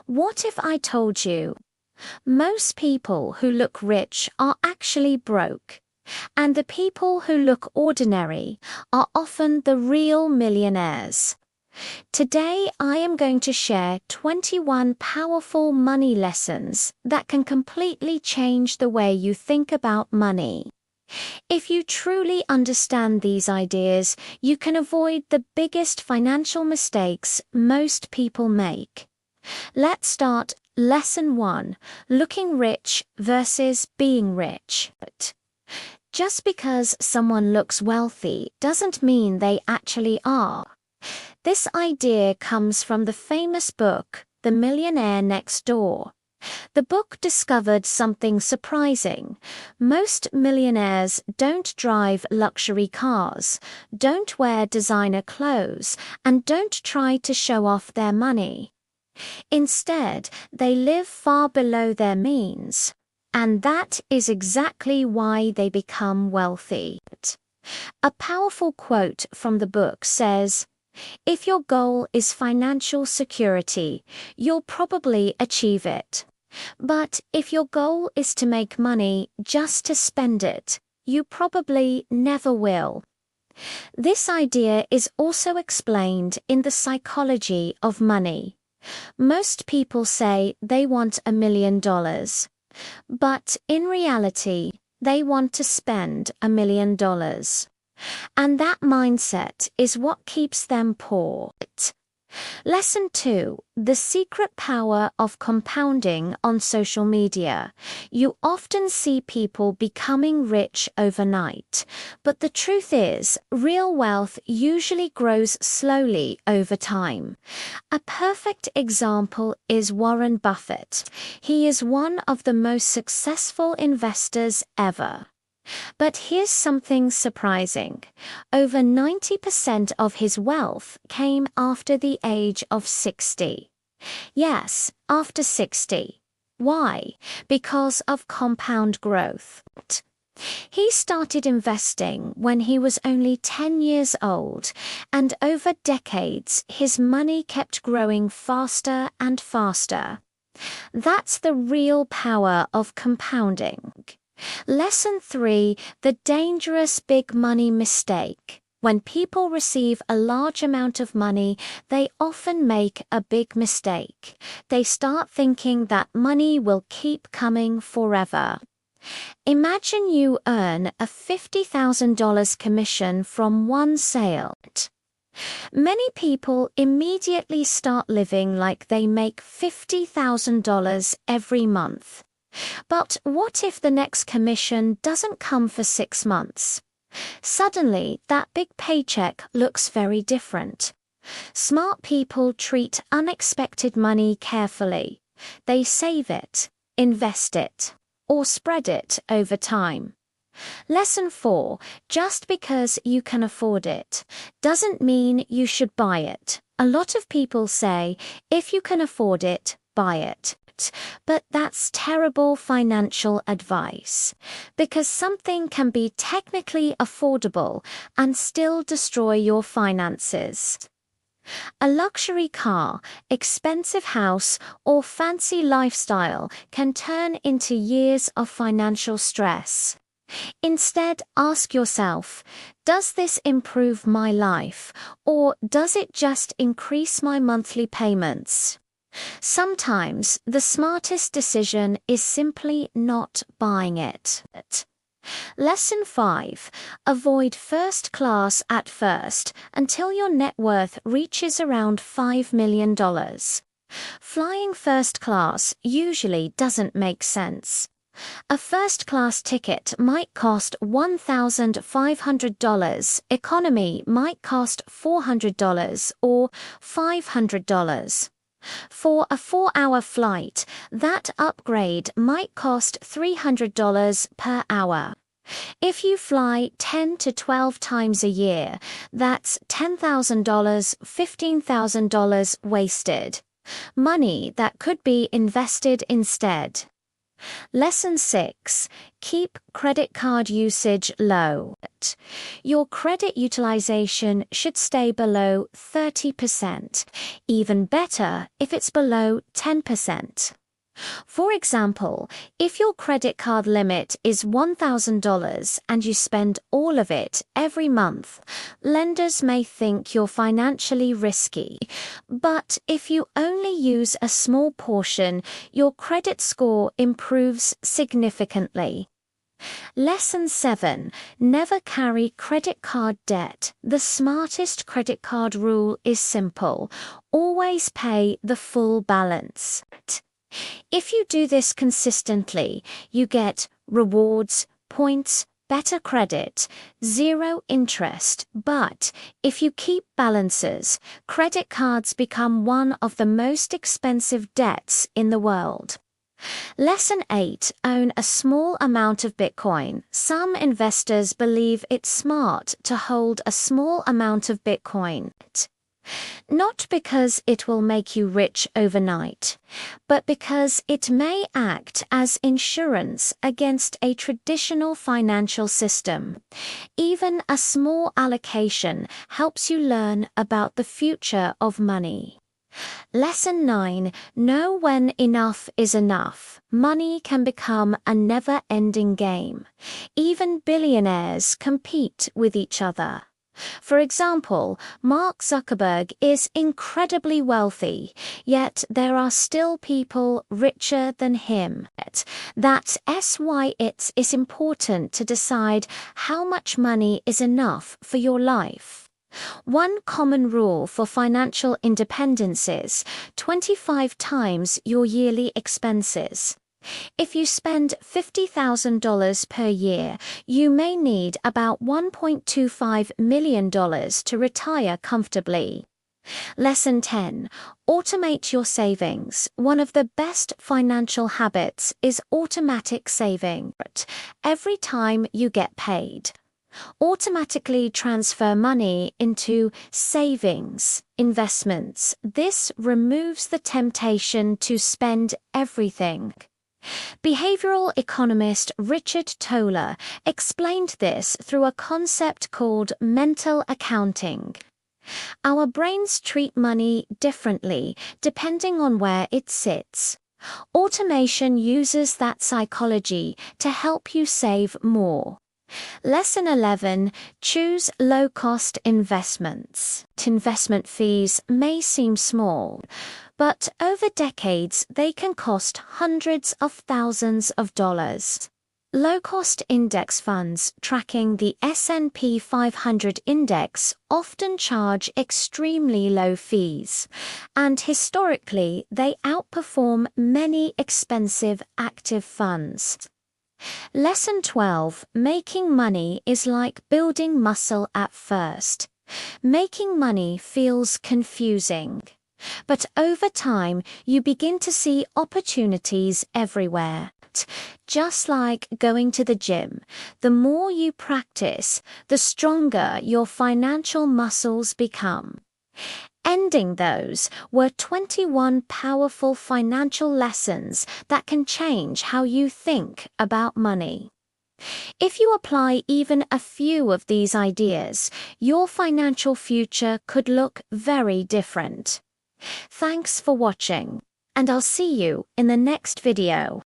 What if I told you most people who look rich are actually broke, and the people who look ordinary are often the real millionaires? Today, I am going to share 21 powerful money lessons that can completely change the way you think about money. If you truly understand these ideas, you can avoid the biggest financial mistakes most people make. Let's start Lesson 1, Looking Rich versus Being Rich. Just because someone looks wealthy doesn't mean they actually are. This idea comes from the famous book, The Millionaire Next Door. The book discovered something surprising. Most millionaires don't drive luxury cars, don't wear designer clothes, and don't try to show off their money. Instead, they live far below their means. And that is exactly why they become wealthy. A powerful quote from the book says, "If your goal is financial security, you'll probably achieve it. But if your goal is to make money just to spend it, you probably never will." This idea is also explained in the psychology of money. Most people say they want $1 million, but in reality, they want to spend $1 million. And that mindset is what keeps them poor. Lesson 2, The Secret Power of Compounding on Social Media. You often see people becoming rich overnight, but the truth is, real wealth usually grows slowly over time. A perfect example is Warren Buffett. He is one of the most successful investors ever. But here's something surprising. Over 90% of his wealth came after the age of 60. Yes, after 60. Why? Because of compound growth. He started investing when he was only 10 years old, and over decades his money kept growing faster and faster. That's the real power of compounding. Lesson 3, The Dangerous Big Money Mistake. When people receive a large amount of money, they often make a big mistake. They start thinking that money will keep coming forever. Imagine you earn a $50,000 commission from one sale. Many people immediately start living like they make $50,000 every month. But what if the next commission doesn't come for 6 months? Suddenly, that big paycheck looks very different. Smart people treat unexpected money carefully. They save it, invest it, or spread it over time. Lesson 4, Just because you can afford it doesn't mean you should buy it. A lot of people say, if you can afford it, buy it. But that's terrible financial advice, because something can be technically affordable and still destroy your finances. A luxury car, expensive house, or fancy lifestyle can turn into years of financial stress. Instead, ask yourself, does this improve my life, or does it just increase my monthly payments? Sometimes the smartest decision is simply not buying it. Lesson 5, Avoid first class at first until your net worth reaches around $5 million. Flying first class usually doesn't make sense. A first-class ticket might cost $1,500, economy might cost $400 or $500. For a 4-hour flight, that upgrade might cost $300 per hour. If you fly 10 to 12 times a year, that's $10,000, $15,000 wasted. Money that could be invested instead. Lesson 6. Keep credit card usage low. Your credit utilization should stay below 30%, even better if it's below 10%. For example, if your credit card limit is $1,000 and you spend all of it every month, lenders may think you're financially risky. But if you only use a small portion, your credit score improves significantly. Lesson 7. Never carry credit card debt. The smartest credit card rule is simple. Always pay the full balance. If you do this consistently, you get rewards, points, better credit, zero interest. But if you keep balances, credit cards become one of the most expensive debts in the world. Lesson 8. Own a small amount of Bitcoin. Some investors believe it's smart to hold a small amount of Bitcoin. Not because it will make you rich overnight, but because it may act as insurance against a traditional financial system. Even a small allocation helps you learn about the future of money. Lesson 9. Know when enough is enough. Money can become a never-ending game. Even billionaires compete with each other. For example, Mark Zuckerberg is incredibly wealthy, yet there are still people richer than him. That's why it is important to decide how much money is enough for your life. One common rule for financial independence is 25 times your yearly expenses. If you spend $50,000 per year, you may need about $1.25 million to retire comfortably. Lesson 10. Automate your savings. One of the best financial habits is automatic saving. Every time you get paid, automatically transfer money into savings, investments. This removes the temptation to spend everything. Behavioral economist Richard Toller explained this through a concept called mental accounting. Our brains treat money differently depending on where it sits. Automation uses that psychology to help you save more. Lesson 11. Choose low-cost investments. Investment fees may seem small, but over decades they can cost hundreds of thousands of dollars. Low-cost index funds tracking the S&P 500 index often charge extremely low fees, and historically they outperform many expensive active funds. Lesson 12. Making money is like building muscle at first. Making money feels confusing, but over time you begin to see opportunities everywhere. Just like going to the gym, the more you practice, the stronger your financial muscles become. Ending those were 21 powerful financial lessons that can change how you think about money. If you apply even a few of these ideas, your financial future could look very different. Thanks for watching, and I'll see you in the next video.